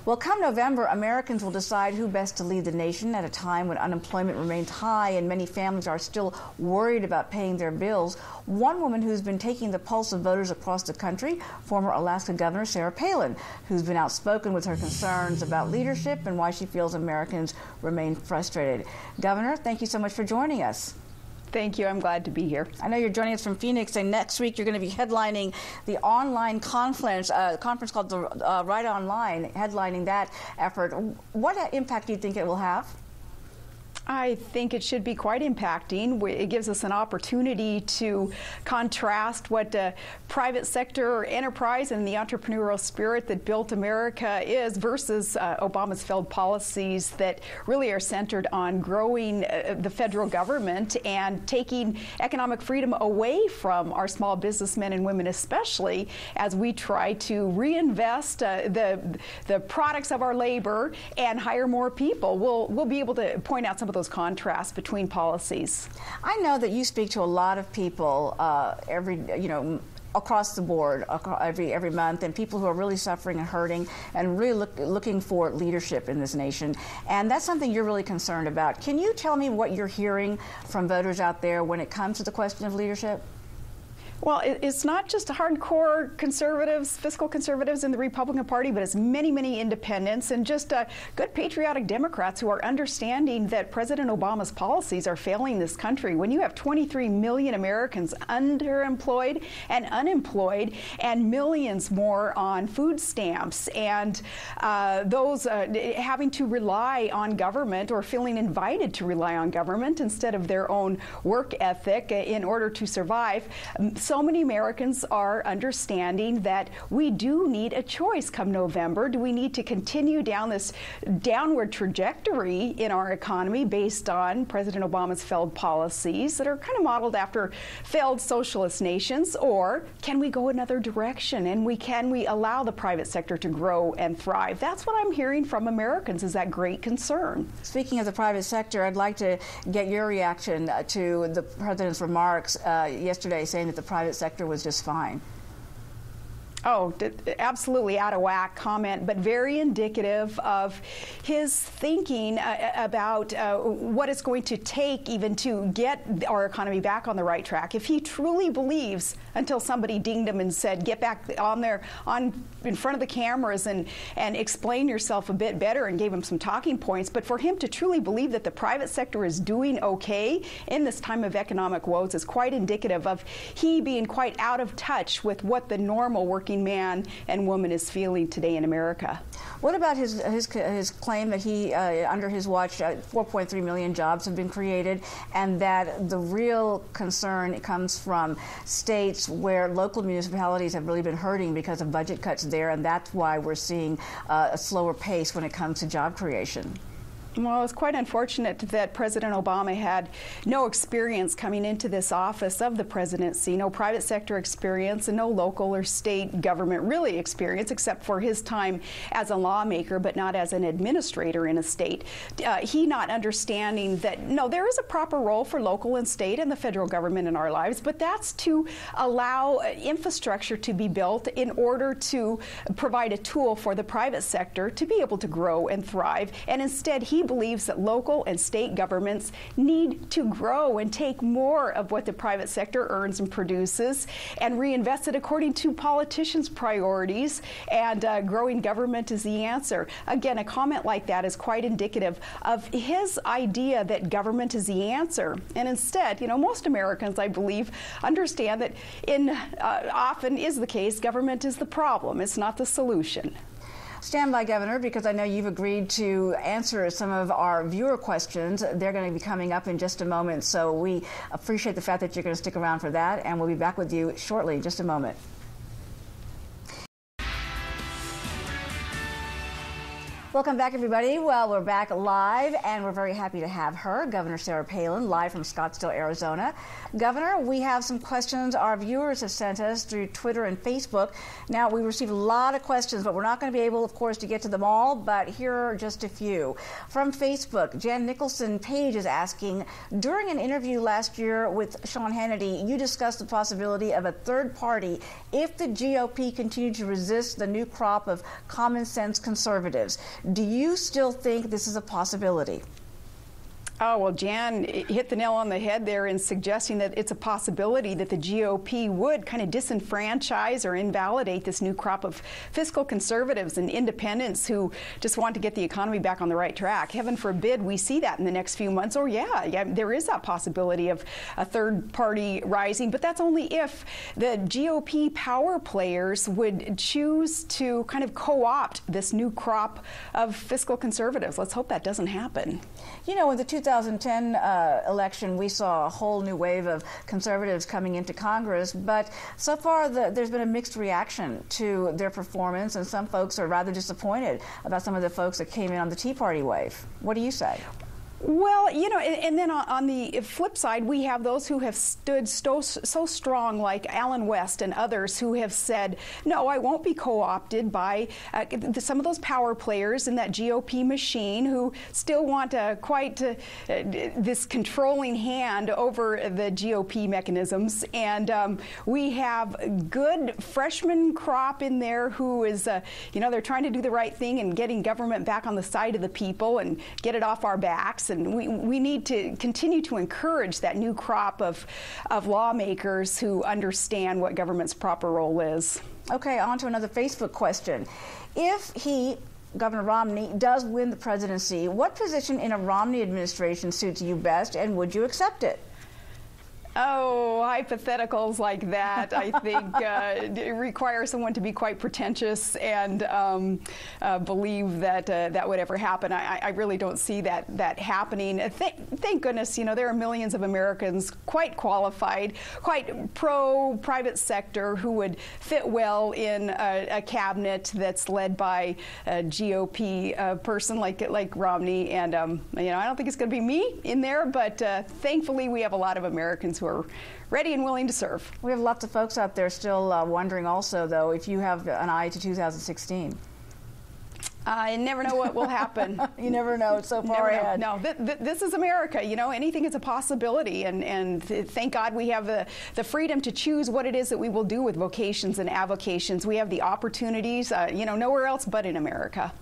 Well, come November, Americans will decide who best to lead the nation at a time when unemployment remains high and many families are still worried about paying their bills. One woman who's been taking the pulse of voters across the country, former Alaska Governor Sarah Palin, who's been outspoken with her concerns about leadership and why she feels Americans remain frustrated. Governor, thank you so much for joining us. Thank you. I'm glad to be here. I know you're joining us from Phoenix, and next week you're going to be headlining the online conference called the Right Online, headlining that effort. What impact do you think it will have? I think it should be quite impacting. It gives us an opportunity to contrast what private sector enterprise and the entrepreneurial spirit that built America is versus Obama's failed policies that really are centered on growing the federal government and taking economic freedom away from our small businessmen and women, especially as we try to reinvest the products of our labor and hire more people. We'll be able to point out some of those contrasts between policies. I know that you speak to a lot of people across the board, every month, and people who are really suffering and hurting and really looking for leadership in this nation. And that's something you're really concerned about. Can you tell me what you're hearing from voters out there when it comes to the question of leadership? Well, it's not just hardcore conservatives, fiscal conservatives in the Republican Party, but it's many, many independents and just good patriotic Democrats who are understanding that President Obama's policies are failing this country. When you have 23 million Americans underemployed and unemployed and millions more on food stamps and those having to rely on government or feeling invited to rely on government instead of their own work ethic in order to survive, so many Americans are understanding that we do need a choice come November. Do we need to continue down this downward trajectory in our economy based on President Obama's failed policies that are kind of modeled after failed socialist nations, or can we go another direction and can we allow the private sector to grow and thrive? That's what I'm hearing from Americans, is that great concern. Speaking of the private sector, I'd like to get your reaction to the president's remarks yesterday saying that the private sector was just fine. Oh, absolutely out of whack comment, but very indicative of his thinking about what it's going to take even to get our economy back on the right track. If he truly believes, until somebody dinged him and said, get back on there in front of the cameras and explain yourself a bit better, and gave him some talking points, but for him to truly believe that the private sector is doing okay in this time of economic woes is quite indicative of he being quite out of touch with what the normal working man and woman is feeling today in America. What about his claim that he, under his watch, 4.3 million jobs have been created, and that the real concern comes from states where local municipalities have really been hurting because of budget cuts there, and that's why we're seeing a slower pace when it comes to job creation? Well, it's quite unfortunate that President Obama had no experience coming into this office of the presidency, no private sector experience and no local or state government really experience, except for his time as a lawmaker, but not as an administrator in a state. He not understanding that, no, there is a proper role for local and state and the federal government in our lives, but that's to allow infrastructure to be built in order to provide a tool for the private sector to be able to grow and thrive. And instead, he believes that local and state governments need to grow and take more of what the private sector earns and produces and reinvest it according to politicians' priorities, and growing government is the answer. Again, a comment like that is quite indicative of his idea that government is the answer. And instead, most Americans, I believe, understand that often is the case, government is the problem. It's not the solution. Stand by, Governor, because I know you've agreed to answer some of our viewer questions. They're going to be coming up in just a moment, so we appreciate the fact that you're going to stick around for that, and we'll be back with you shortly, in just a moment. Welcome back, everybody. Well, we're back live, and we're very happy to have her, Governor Sarah Palin, live from Scottsdale, Arizona. Governor, we have some questions our viewers have sent us through Twitter and Facebook. Now, we received a lot of questions, but we're not going to be able, of course, to get to them all, but here are just a few. From Facebook, Jan Nicholson Page is asking, during an interview last year with Sean Hannity, you discussed the possibility of a third party if the GOP continued to resist the new crop of common sense conservatives. Do you still think this is a possibility? Oh, well, Jan hit the nail on the head there in suggesting that it's a possibility that the GOP would kind of disenfranchise or invalidate this new crop of fiscal conservatives and independents who just want to get the economy back on the right track. Heaven forbid we see that in the next few months. Or, yeah, there is that possibility of a third party rising, but that's only if the GOP power players would choose to kind of co-opt this new crop of fiscal conservatives. Let's hope that doesn't happen. You know, in the 2010 election, we saw a whole new wave of conservatives coming into Congress, but so far there's been a mixed reaction to their performance, and some folks are rather disappointed about some of the folks that came in on the Tea Party wave. What do you say? Well, you know, and then on the flip side, we have those who have stood so strong, like Alan West and others, who have said, no, I won't be co-opted by some of those power players in that GOP machine who still want this controlling hand over the GOP mechanisms. And we have a good freshman crop in there who is, you know, they're trying to do the right thing and getting government back on the side of the people and get it off our backs. And we need to continue to encourage that new crop of lawmakers who understand what government's proper role is. Okay, on to another Facebook question. If Governor Romney, does win the presidency, what position in a Romney administration suits you best, and would you accept it? Oh, hypotheticals like that, I think, require someone to be quite pretentious and believe that that would ever happen. I really don't see that happening. Thank goodness, you know, there are millions of Americans quite qualified, quite pro-private sector who would fit well in a cabinet that's led by a GOP person like Romney. And, you know, I don't think it's going to be me in there, but thankfully we have a lot of Americans who are ready and willing to serve. We have lots of folks out there still wondering also, though, if you have an eye to 2016. I never know what will happen. You never know. It's so far ahead. No, this is America. You know, anything is a possibility. And thank God we have the freedom to choose what it is that we will do with vocations and avocations. We have the opportunities, you know, nowhere else but in America.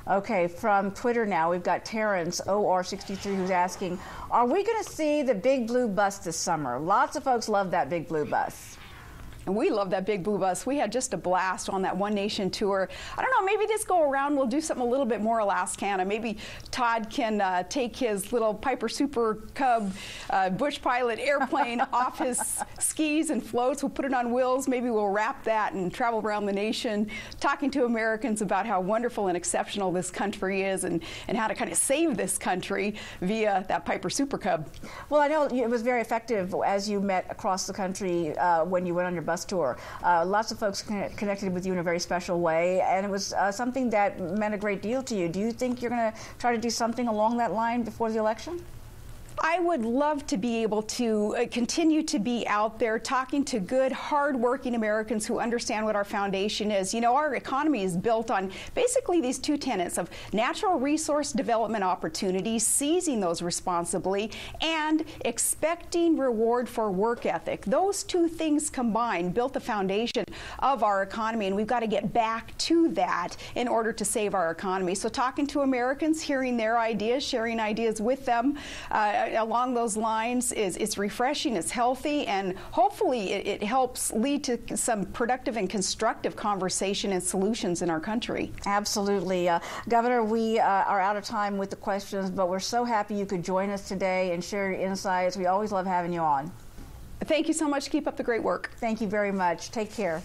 Okay, from Twitter now, we've got Terrence, OR63, who's asking, are we going to see the big blue bus this summer? Lots of folks love that big blue bus. And we love that big blue bus. We had just a blast on that One Nation tour. I don't know, maybe this go around we'll do something a little bit more Alaskan. Maybe Todd can take his little Piper Super Cub Bush Pilot airplane off his skis and floats. We'll put it on wheels. Maybe we'll wrap that and travel around the nation talking to Americans about how wonderful and exceptional this country is and how to kind of save this country via that Piper Super Cub. Well, I know it was very effective as you met across the country when you went on your bus tour. Lots of folks connected with you in a very special way, and it was something that meant a great deal to you. Do you think you're going to try to do something along that line before the election? I would love to be able to continue to be out there talking to good, hard-working Americans who understand what our foundation is. You know, our economy is built on basically these two tenets of natural resource development opportunities, seizing those responsibly, and expecting reward for work ethic. Those two things combined built the foundation of our economy, and we've got to get back to that in order to save our economy. So talking to Americans, hearing their ideas, sharing ideas with them, along those lines it's refreshing, it's healthy, and hopefully it helps lead to some productive and constructive conversation and solutions in our country. Absolutely. Governor, we are out of time with the questions, but we're so happy you could join us today and share your insights. We always love having you on. Thank you so much. Keep up the great work. Thank you very much. Take care.